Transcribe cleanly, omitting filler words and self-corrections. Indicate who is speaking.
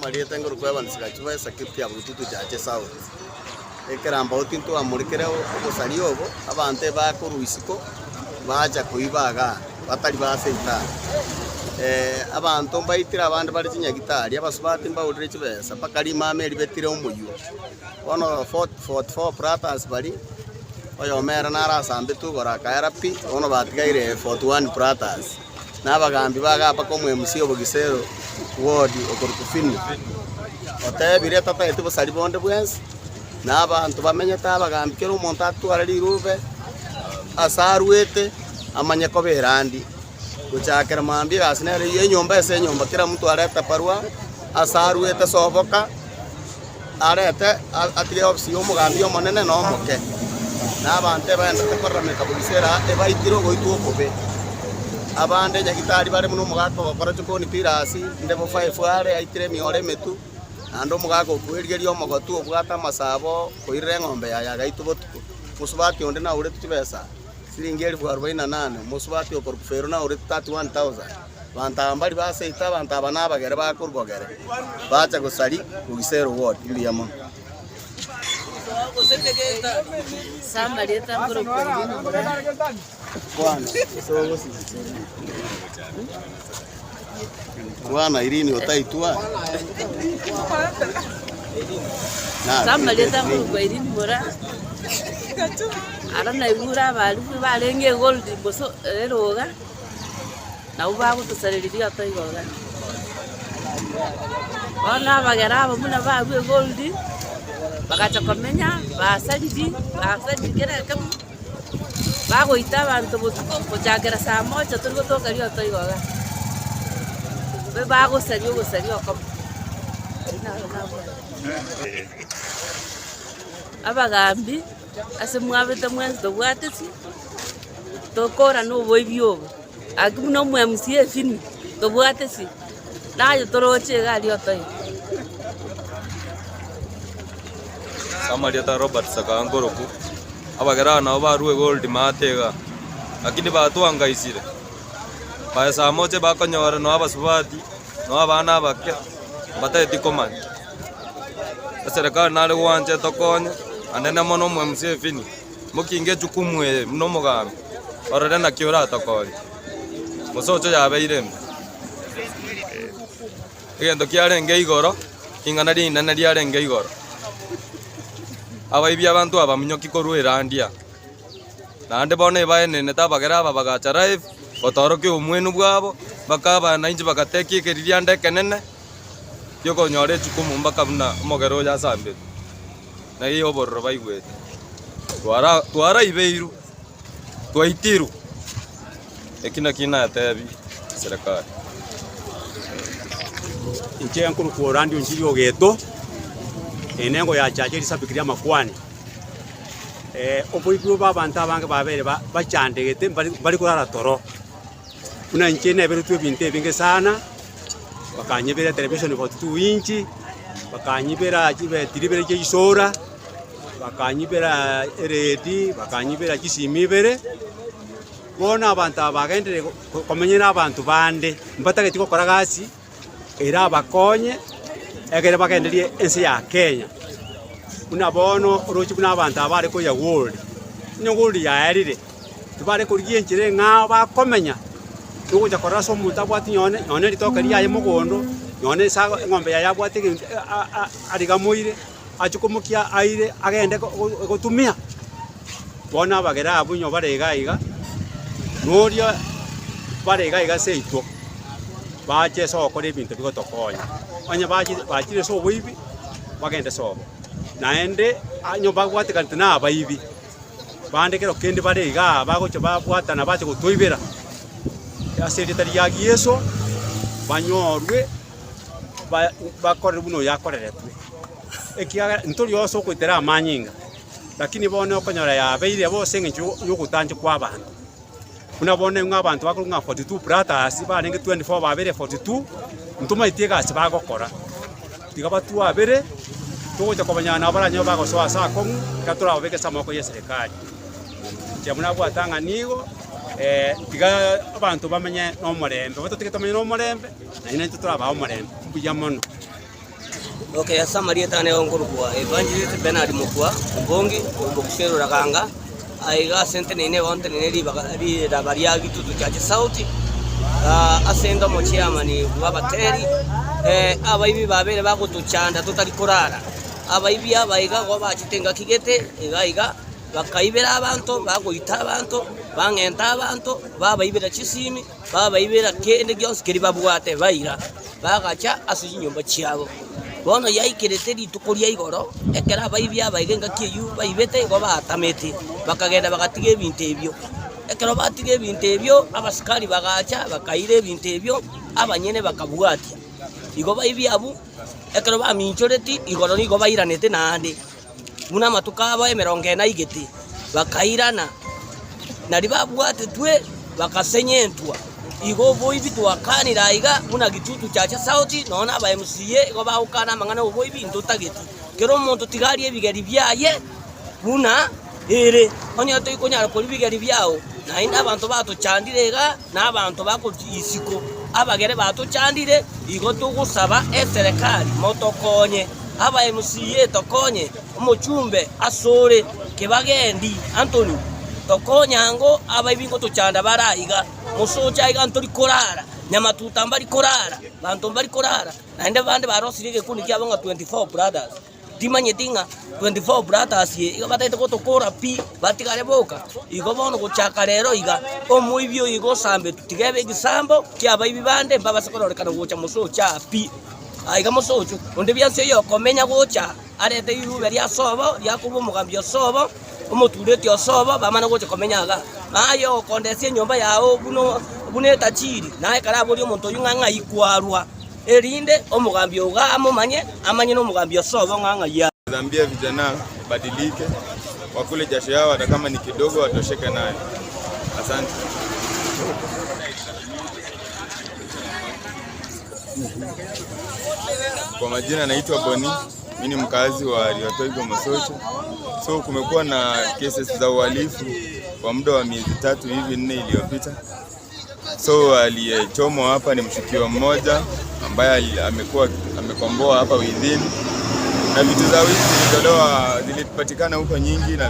Speaker 1: Marieta ngoro kwa bana sikachiva sakiti ya bututu jaje south. Ekeramba otinto amurikere obosari obo abante ba kuruisiko baja kuibaga batari baseita. Abantu mbaitira abandi bari kinyagitari abasubati mbawurire kibesa bakari mame libetire umuyu. Ono 44 pratas bari oyo mera narasambe tugora kaerapi ono batigaire 41 pratas. Nabagambi bagapa komwe MC obugisero ward okorukufini otebire tata etibo sari bonde bwensi n'abantu bamenyeta abagambi kero umuntu atwara lirube asarwete amanye ko berandi gucakera mambi gasinere yenyomba ese nyomba kira mtu areta parwa asarwete soboka arete atire opsi omugambi omonene no moke n'abante bende tekorrameka bugisera ebaitiro goitwo kobe abande nyagitari bare muno mugako bakora cyo ni pirasi ndebo 5 are aitire miore metu ando mugako kwirigerio mogotu obwata masabo koire ngombe ya gaitu botuko musubati onde na ure tubesa siringi 1048 musubati okor kufero na ure 31000 banta ambari base ita banta bana bagere bakurbogere bacha gusari kugisero ward ndiyamo
Speaker 2: Samarieta ngoro
Speaker 1: Bwana Bwana irini otaitua
Speaker 2: Samarieta ngoro irini mora ara naigura bali barenge gold boso eroga na ubago tusaririria ataigoga ona bagera abo muna bagwe gold bagacha komenya basariri kera kam bago ita bantu butuko kuchagera saa moja turiko tokario toigoga be bago sario kom abagambi asemwabete mwenzi tobwatesi tokora no boibio akimuno mwemusie fini tobwatesi nayo toroche gali otoi
Speaker 3: Samarieta Robert Sakangoroku abagera na baruwe gold matega lakini batuangaisire ba saa moja bakonyora no abasubati no abana bake bateti komani serikali nale wanje tokonye anene mono mwemusie fini mukinge jukumwe no mugambi orere na kiora tokonye musocho yabeire egendo kiarenge igoro ingana rinene riarenge igoro abaibi abantu abamunyoki korwera ndia nande bone baene tabagera abagacha live otoroke umwenu bwabo bakaba na inji bagateki kiriria ndeke nene yoko nyore chukumu mbaka buna mogero ya sambe na iyo borro baigwete twara ibeiru twaitiru ekina yatebi serikali
Speaker 4: inche yankuru kuorandi unjiri ogeto enengo ya chacheri sabikiria makwani oboibwo babanta abange babere bachandegete bari kurara toro una inche nebere tu binte binge sana bakanyibera television 42 inchi bakanyibera jibe diribere jisora bakanyibera redi bakanyibera kisimibere bona abantu abagendere komenyera abantu bande mbatageti gukora gasi era bakonye egere bagenderie ensi ya Kenya una bono rochi buna abantu abare ko ya world nyonguri ya erire tubare ko rienjire nga bakomenya tukuja koraso mutabwati nyone ritokeria ya mugondo nyone sa ngombe ya yabwati arigamuire achukumukia aire agende gutumia bona bagera abunyo baregaiga noria baregaiga seito bache so kore bintu bigotokonya anya bachire so wibi bagende so naende anyo bagwate kantina abaibi bandekero kende barega bagocha babwata na bache gutoibera ya secretary ya Yeso banyorwe bakore buno yakoreretwe ekiaga ntori oso kwitera amanyinga lakini bone okonyora ya beire bose ngicho yogutanje kwa bantu kuna bone ng'abantu bakurunga 42 brothers barenge 24 babere 42 ntuma itiega sibagokora tigabatu abere tugocha kobanyana baranyo bagosoa saa kongu katura obeke samoko ya serikali cyamuna bwatanga nigo tiga abantu bamenye no murembe bato tigitamenye no murembe na ine tutura ba murembe buya mono
Speaker 5: Okay, asa Marieta ne ongurukwa Evangelist Bernard Mukwa Mbongi Obukusero Raganga aiga sente nene wonte nene ri rabaria gitutu chache sauti asenda mo chairman wabateri abaibi babere bagutuchanda tutali kurara abaibi abaiga go bachitenga kigete igaiga bakaibera abantu bagoita abantu bangenta abantu babaibera chisimi babaibera kende gyose kiri babwate baira bagacha asuji nyumba chiabo bono yaikirete ritukuria igoro ekera baibi abaigenga kiyu baibete go batamete bakagenda bagatige ebintu ebyo ekero batige ebintu ebyo abasikali bagacha bakaire ebintu ebyo abanyene bakabwatia igo baibi abu ekero baminchoreti igoro nigo bairanete nande muna matuka aba emeronge na igete bakairana nari babwate twe bakasenyentwa igo boibi twakanira iga muna gitutu chacha sauti nona aba MCA igo baukana mangana boibi ndutageti kero muntu tigari ebigeri byaye muna ere onya to ikonyara kuri bigeri byao na inda abantu batuchandirega na abantu bakujisiko abagere batuchandire igo tugusaba eserikali motokonye aba MCA tokonye umuchumbe asore kebagendi Anthony tokonya ngo aba ibingo tuchanda baraiga musocha iga Anthony korara nyama tutambari korara bantu bari korara naende bande barosirige kuni kyabanga 24 brothers dimanye dinga 24 brothers ye iga batete gotokora pi batigare boka igo bono gochaka rero iga omuibyo igo sambe tutigebe gisambo kyaba ibibande mbaba sekororekana gocha musocha pi aiga musocho onde byanse yo komenya gocha arete irube lya sobo lya kubo mugambyo sobo umutureti osobo bamana gocha komenyaga nayo kondesie nyomba yao buno tachiri naye karabo lyo muntu yunganga ikwarwa erinde omugambyo ugamo amanye no mugambyo sobo nganga ya
Speaker 6: Zambia vijana badilike wakule jasho yao hata kama ni kidogo watosheke nayo. Asante. Kwa majina naitwa Boni, mimi ni mkazi wa Riotoigo Mosocho. So kumekuwa na cases za uhalifu kwa muda wa miezi 3 hivi 4 iliyopita. So aliyechomwa hapa ni mshukiwa mmoja ambaye amekomboa hapa within, na vitu za wizi zilipatikana huko nyingi na